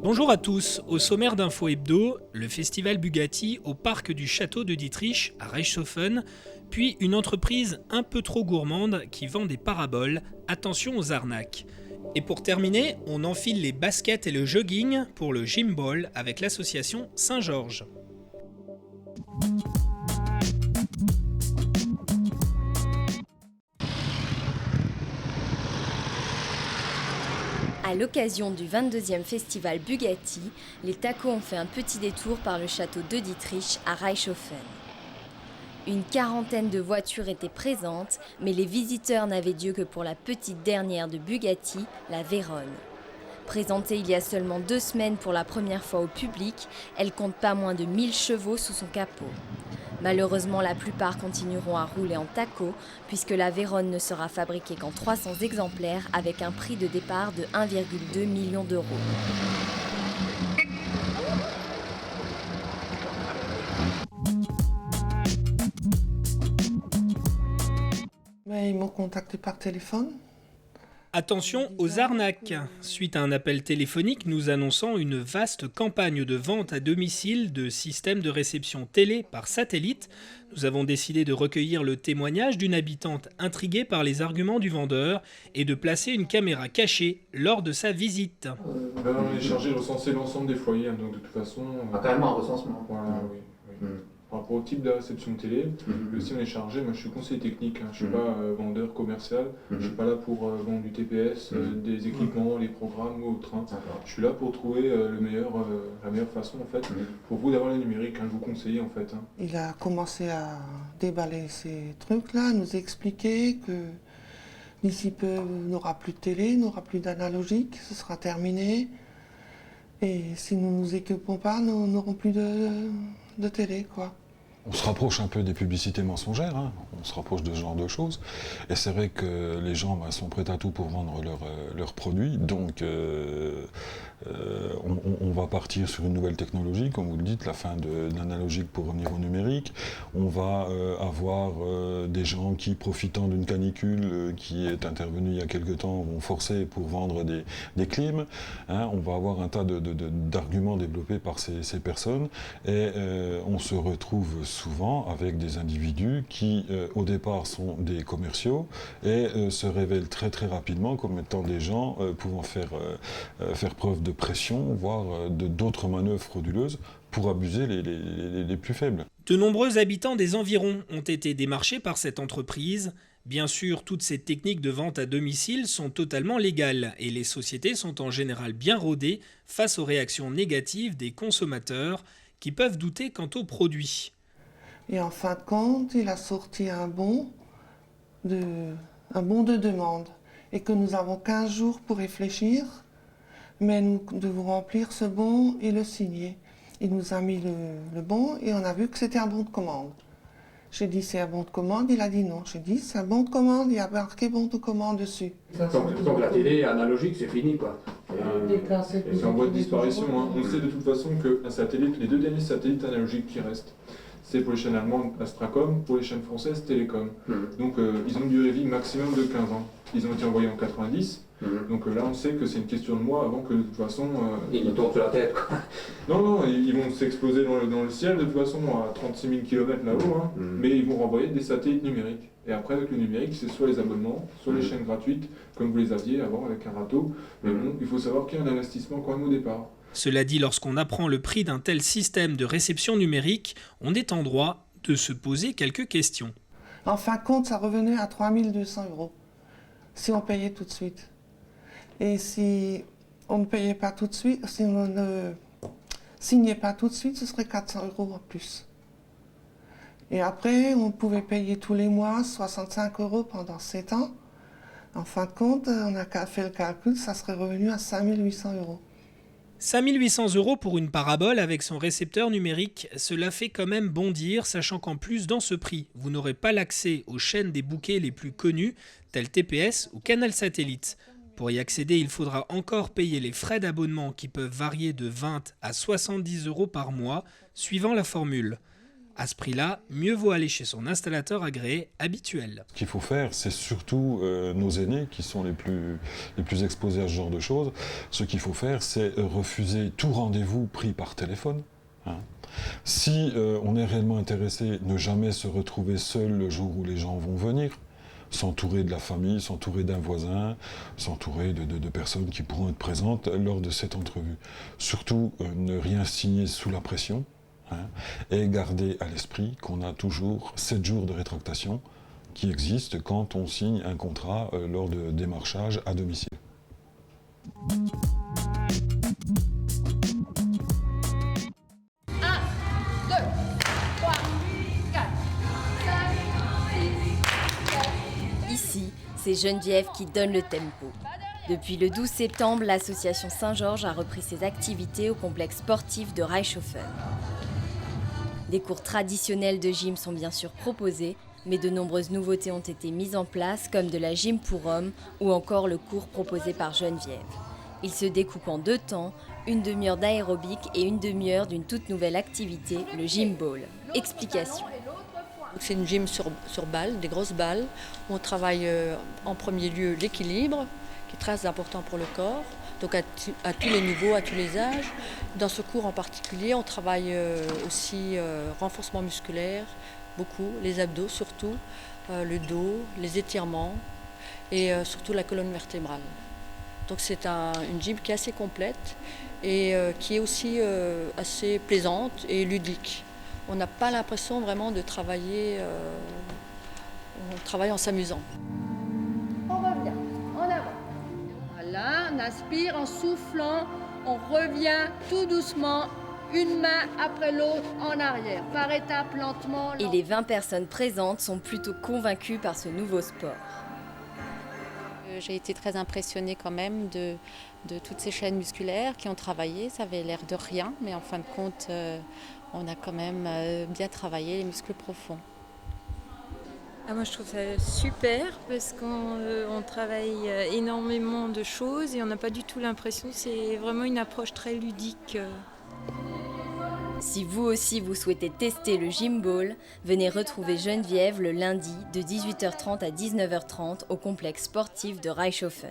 Bonjour à tous, au sommaire d'Info Hebdo, le festival Bugatti au parc du château de Dietrich à Reichshofen, puis une entreprise un peu trop gourmande qui vend des paraboles, attention aux arnaques. Et pour terminer, on enfile les baskets et le jogging pour le Gym Ball avec l'association Saint-Georges. À l'occasion du 22e festival Bugatti, les tacos ont fait un petit détour par le château de Dietrich à Reichshofen. Une quarantaine de voitures étaient présentes, mais les visiteurs n'avaient d'yeux que pour la petite dernière de Bugatti, la Veyron. Présentée il y a seulement 2 semaines pour la première fois au public, elle compte pas moins de 1000 chevaux sous son capot. Malheureusement, la plupart continueront à rouler en taco, puisque la Veyron ne sera fabriquée qu'en 300 exemplaires avec un prix de départ de 1,2 million d'euros. Mais ils m'ont contacté par téléphone. Attention aux arnaques. Suite à un appel téléphonique nous annonçant une vaste campagne de vente à domicile de systèmes de réception télé par satellite, nous avons décidé de recueillir le témoignage d'une habitante intriguée par les arguments du vendeur et de placer une caméra cachée lors de sa visite. On est chargé de recenser l'ensemble des foyers, donc de toute façon... carrément un recensement. Voilà, oui. Par rapport au type de réception télé, aussi on est chargé, moi je suis conseiller technique, je ne suis pas vendeur commercial, je ne suis pas là pour vendre du TPS, des équipements, les programmes ou autres. Je suis là pour trouver la meilleure façon en fait, pour vous d'avoir le numérique, je vous conseille en fait. Il a commencé à déballer ces trucs-là, nous expliquer que d'ici peu, il n'aura plus de télé, il n'aura plus d'analogique, ce sera terminé. Et si nous ne nous équipons pas, nous n'aurons plus de télé, quoi. On se rapproche un peu des publicités mensongères, on se rapproche de ce genre de choses. Et c'est vrai que les gens sont prêts à tout pour vendre leurs produits. Donc on va partir sur une nouvelle technologie, comme vous le dites, la fin de l'analogique pour revenir au numérique. On va avoir des gens qui, profitant d'une canicule qui est intervenue il y a quelque temps, vont forcer pour vendre des clims. On va avoir un tas d'arguments développés par ces personnes. Et on se retrouve souvent avec des individus qui au départ sont des commerciaux et se révèlent très très rapidement comme étant des gens pouvant faire preuve de pression, voire d'autres manœuvres frauduleuses pour abuser les plus faibles. De nombreux habitants des environs ont été démarchés par cette entreprise. Bien sûr, toutes ces techniques de vente à domicile sont totalement légales et les sociétés sont en général bien rodées face aux réactions négatives des consommateurs qui peuvent douter quant aux produits. Et en fin de compte, il a sorti un bon de demande et que nous avons 15 jours pour réfléchir, mais nous devons remplir ce bon et le signer. Il nous a mis le bon et on a vu que c'était un bon de commande. J'ai dit c'est un bon de commande, il a dit non. J'ai dit c'est un bon de commande, il y a marqué bon de commande dessus. Donc la télé analogique c'est fini quoi. C'est en voie de disparition. On sait de toute façon que un satellite, les 2 derniers satellites analogiques qui restent, c'est pour les chaînes allemandes Astracom, pour les chaînes françaises Télécom. Donc ils ont une durée de vie maximum de 15 ans. Ils ont été envoyés en 90, donc là on sait que c'est une question de mois avant que de toute façon... Ils nous tournent sur la tête quoi. Non, ils vont s'exploser dans le ciel de toute façon à 36 000 km là-haut, mais ils vont renvoyer des satellites numériques. Et après avec le numérique, c'est soit les abonnements, soit les chaînes gratuites, comme vous les aviez avant avec un râteau. Mais bon, il faut savoir qu'il y a un investissement quand même au départ. Cela dit, lorsqu'on apprend le prix d'un tel système de réception numérique, on est en droit de se poser quelques questions. En fin de compte, ça revenait à 3 200 € si on payait tout de suite. Et si on ne payait pas tout de suite, si on ne signait pas tout de suite, ce serait 400 € en plus. Et après, on pouvait payer tous les mois 65 € pendant 7 ans. En fin de compte, on a fait le calcul, ça serait revenu à 5 800 €. 5 800 € pour une parabole avec son récepteur numérique, cela fait quand même bondir, sachant qu'en plus dans ce prix, vous n'aurez pas l'accès aux chaînes des bouquets les plus connues, telles TPS ou Canal Satellite. Pour y accéder, il faudra encore payer les frais d'abonnement qui peuvent varier de 20 à 70 € par mois, suivant la formule. À ce prix-là, mieux vaut aller chez son installateur agréé habituel. Ce qu'il faut faire, c'est surtout nos aînés qui sont les plus exposés à ce genre de choses. Ce qu'il faut faire, c'est refuser tout rendez-vous pris par téléphone. Si on est réellement intéressé, ne jamais se retrouver seul le jour où les gens vont venir. S'entourer de la famille, s'entourer d'un voisin, s'entourer de personnes qui pourront être présentes lors de cette entrevue. Surtout, ne rien signer sous la pression, et garder à l'esprit qu'on a toujours 7 jours de rétractation qui existent quand on signe un contrat lors de démarchage à domicile. Ici, c'est Geneviève qui donne le tempo. Depuis le 12 septembre, l'association Saint-Georges a repris ses activités au complexe sportif de Reichshofen. Des cours traditionnels de gym sont bien sûr proposés, mais de nombreuses nouveautés ont été mises en place, comme de la gym pour hommes ou encore le cours proposé par Geneviève. Il se découpe en 2 temps, une demi-heure d'aérobic et une demi-heure d'une toute nouvelle activité, le gym ball. Explication. C'est une gym sur balles, des grosses balles, où on travaille en premier lieu l'équilibre, qui est très important pour le corps, donc à tous les niveaux, à tous les âges. Dans ce cours en particulier, on travaille aussi renforcement musculaire, beaucoup, les abdos surtout, le dos, les étirements et surtout la colonne vertébrale. Donc c'est une gym qui est assez complète et qui est aussi assez plaisante et ludique. On n'a pas l'impression vraiment de travailler, on travaille en s'amusant. On revient, en avant. Voilà, on aspire en soufflant, on revient tout doucement, une main après l'autre en arrière, par étapes, lentement. Et les 20 personnes présentes sont plutôt convaincues par ce nouveau sport. J'ai été très impressionnée quand même de toutes ces chaînes musculaires qui ont travaillé. Ça avait l'air de rien, mais en fin de compte, on a quand même bien travaillé les muscles profonds. Moi je trouve ça super parce qu'on travaille énormément de choses et on n'a pas du tout l'impression, c'est vraiment une approche très ludique. Si vous aussi vous souhaitez tester le gym ball, venez retrouver Geneviève le lundi de 18h30 à 19h30 au complexe sportif de Reichshofen.